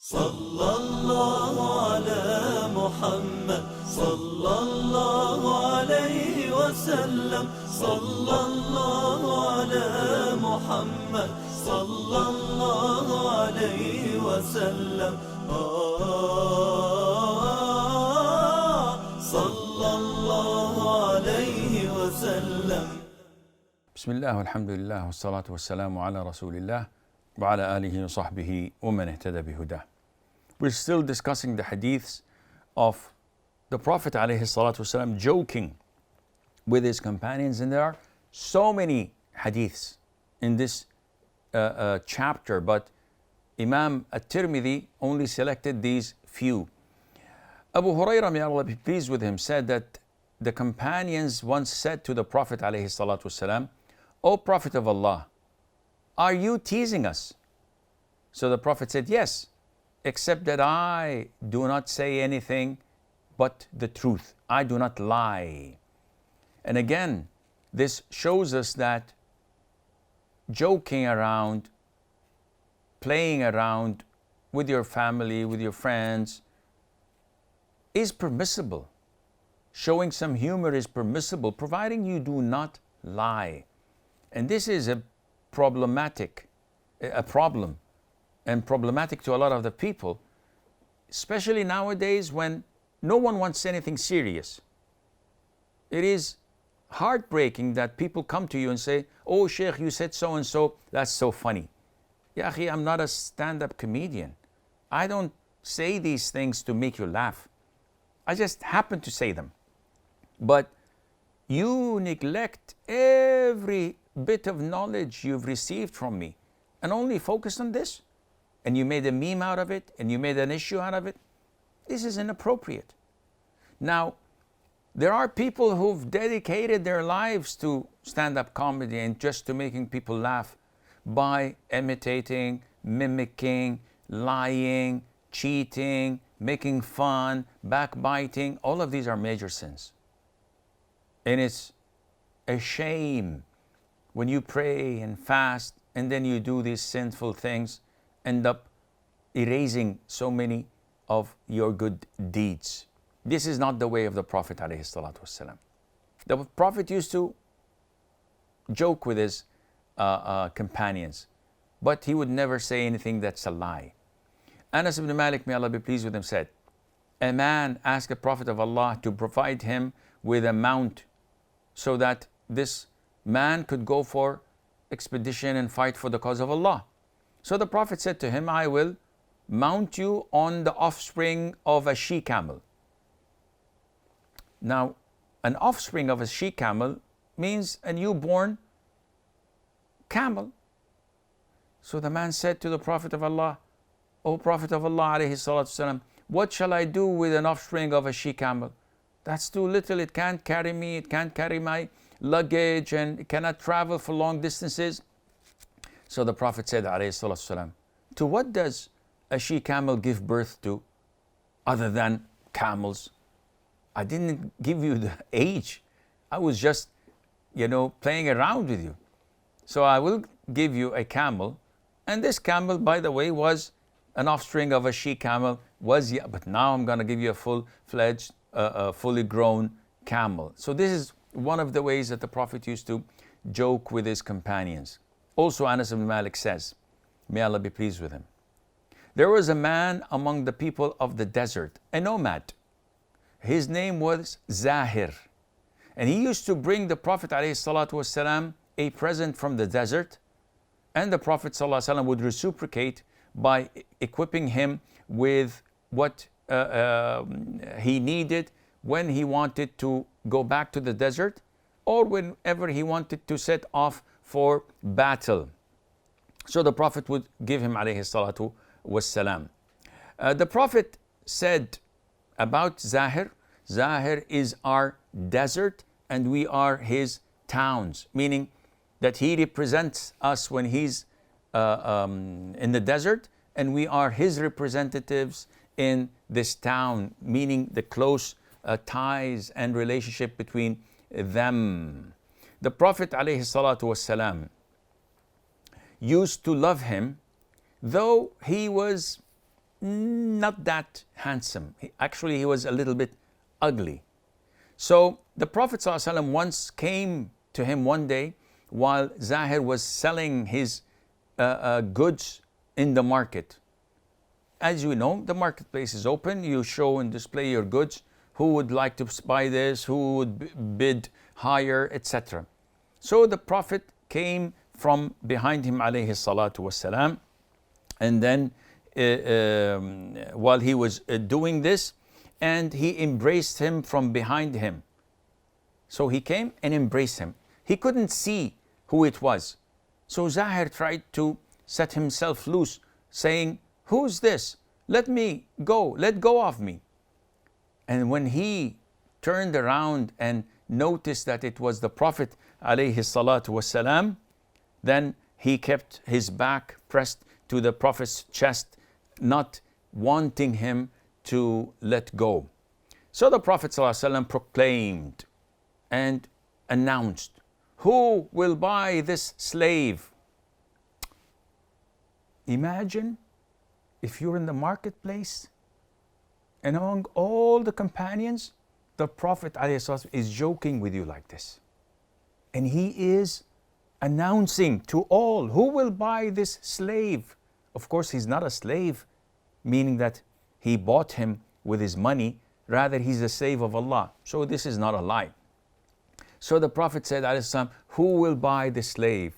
صلى الله على محمد صلى الله عليه وسلم صلى الله على محمد صلى الله عليه وسلم صلى الله عليه وسلم. بسم الله والحمد لله والصلاة والسلام على رسول الله وعلى آله وصحبه ومن اهتدى بهداه. We're still discussing the hadiths of the Prophet ﷺ joking with his companions, and there are so many hadiths in this chapter, but Imam At-Tirmidhi only selected these few. Abu Hurairah, may Allah be pleased with him, said that the companions once said to the Prophet ﷺ, "O Prophet of Allah, are you teasing us?" So the Prophet said, "Yes, except that I do not say anything but the truth. I do not lie." And again, this shows us that joking around, playing around with your family, with your friends, is permissible. Showing some humor is permissible, providing you do not lie. And this is a problem, and problematic to a lot of the people, especially nowadays when no one wants anything serious. It is heartbreaking that people come to you and say, "Oh Sheikh, you said so and so, that's so funny." Ya akhi, I'm not a stand-up comedian. I don't say these things to make you laugh. I just happen to say them. But you neglect every bit of knowledge you've received from me and only focus on this. And you made a meme out of it, and you made an issue out of it. This is inappropriate. Now, there are people who've dedicated their lives to stand-up comedy and just to making people laugh by imitating, mimicking, lying, cheating, making fun, backbiting. All of these are major sins. And it's a shame when you pray and fast and then you do these sinful things, end up erasing so many of your good deeds. This is not the way of the Prophet ﷺ. The Prophet used to joke with his companions, but he would never say anything that's a lie. Anas ibn Malik, may Allah be pleased with him, said, "A man asked the Prophet of Allah to provide him with a mount so that this man could go for expedition and fight for the cause of Allah. So the Prophet said to him, "I will mount you on the offspring of a she-camel." Now, an offspring of a she-camel means a newborn camel. So the man said to the Prophet of Allah, "O Prophet of Allah ﷺ, what shall I do with an offspring of a she-camel? That's too little, it can't carry me, it can't carry my luggage, and it cannot travel for long distances." So the Prophet said, ﷺ, "To what does a she-camel give birth to other than camels? I didn't give you the age. I was just, playing around with you. So I will give you a camel." And this camel, by the way, was an offspring of a she-camel, but now I'm going to give you a full-fledged, fully grown camel. So this is one of the ways that the Prophet used to joke with his companions. Also, Anas ibn Malik says, may Allah be pleased with him, there was a man among the people of the desert, a nomad. His name was Zahir. And he used to bring the Prophet ﷺ a present from the desert, and the Prophet ﷺ would reciprocate by equipping him with what he needed when he wanted to go back to the desert, or whenever he wanted to set off for battle. So the Prophet would give him ﷺ. The Prophet said about Zahir, "Zahir is our desert and we are his towns," meaning that he represents us when he's in the desert, and we are his representatives in this town, meaning the close ties and relationship between them. The Prophet ﷺ used to love him, though he was not that handsome. Actually, he was a little bit ugly. So the Prophet ﷺ once came to him one day while Zahir was selling his goods in the market. As you know, the marketplace is open. You show and display your goods. Who would like to buy this? Who would bid higher, etc. So the Prophet came from behind him, alayhi salatu wasalam, and then while he was doing this, and he embraced him from behind him. So he came and embraced him. He couldn't see who it was. So Zahir tried to set himself loose, saying, "Who's this? Let me go, let go of me." And when he turned around and noticed that it was the Prophet alayhi salatu wasalam, then he kept his back pressed to the Prophet's chest, not wanting him to let go. So the Prophet ﷺ proclaimed and announced, "Who will buy this slave?" Imagine if you're in the marketplace and among all the companions, the Prophet ﷺ is joking with you like this. And he is announcing to all, "Who will buy this slave?" Of course, he's not a slave, meaning that he bought him with his money. Rather, he's a slave of Allah. So this is not a lie. So the Prophet said, ﷺ, "Who will buy the slave?"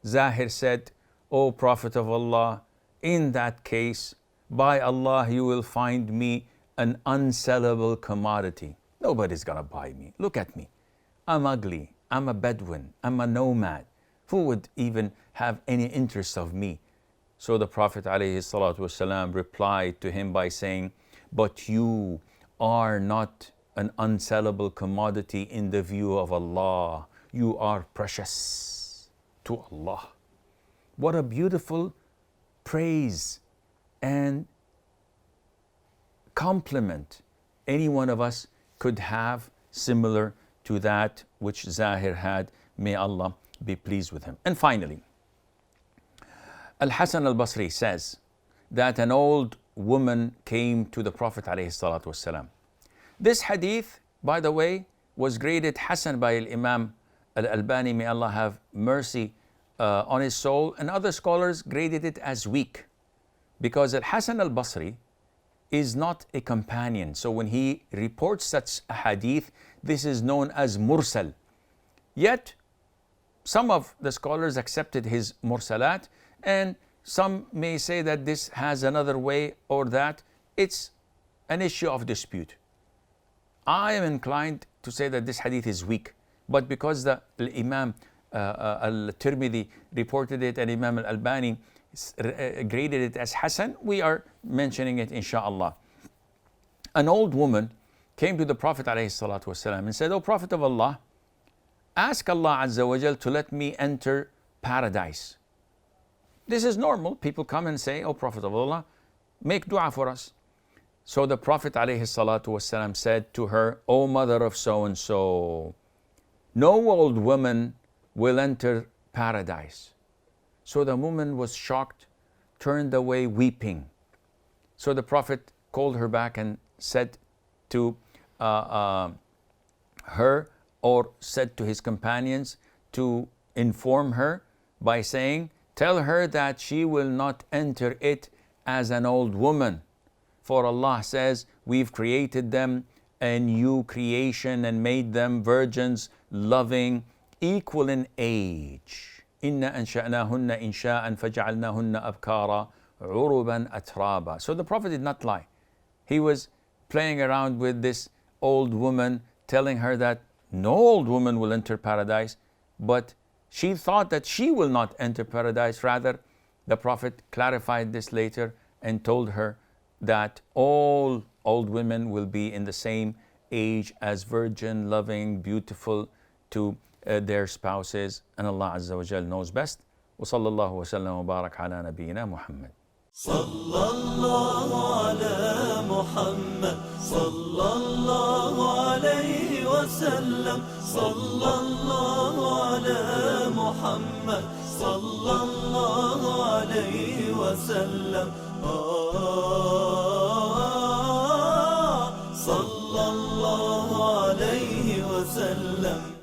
Zahir said, "O Prophet of Allah, in that case, by Allah, you will find me an unsellable commodity. Nobody's gonna buy me. Look at me. I'm ugly. I'm a Bedouin. I'm a nomad. Who would even have any interest of me?" So the Prophet ﷺ replied to him by saying, "But you are not an unsellable commodity in the view of Allah. You are precious to Allah." What a beautiful praise and compliment any one of us could have, similar to that which Zahir had. May Allah be pleased with him. And finally, Al-Hasan al-Basri says that an old woman came to the Prophet ﷺ. This hadith, by the way, was graded Hasan by Imam Al-Albani, may Allah have mercy on his soul, and other scholars graded it as weak, because Al-Hasan al-Basri is not a companion. So when he reports such a hadith, this is known as mursal. Yet, some of the scholars accepted his mursalat, and some may say that this has another way or that. It's an issue of dispute. I am inclined to say that this hadith is weak, but because the Imam Al-Tirmidhi reported it and Imam Al-Albani graded it as Hasan, we are mentioning it inshaAllah. An old woman came to the Prophet ﷺ and said, "O Prophet of Allah, ask Allah Azza wa Jal to let me enter paradise." This is normal. People come and say, "O Prophet of Allah, make dua for us." So the Prophet ﷺ said to her, "O mother of so-and-so, no old woman will enter paradise." So the woman was shocked, turned away weeping. So the Prophet called her back and said to her, or said to his companions to inform her by saying, "Tell her that she will not enter it as an old woman. For Allah says, we've created them a new creation and made them virgins, loving, equal in age. إِنَّا أَنشَأْنَاهُنَّ إِنشَاءً فَجَعَلْنَاهُنَّ أَبْكَارًا عُرُبًا أَتْرَابًا." So the Prophet did not lie. He was playing around with this old woman, telling her that no old woman will enter paradise, but she thought that she will not enter paradise. Rather, the Prophet clarified this later and told her that all old women will be in the same age as virgin, loving, beautiful to their spouses, and Allah Azza wa Jal knows best. وصلى الله وسلم وبارك على نبينا محمد. صلى الله على محمد صلى الله عليه وسلم صلى الله على محمد صلى الله عليه وسلم صلى الله عليه وسلم.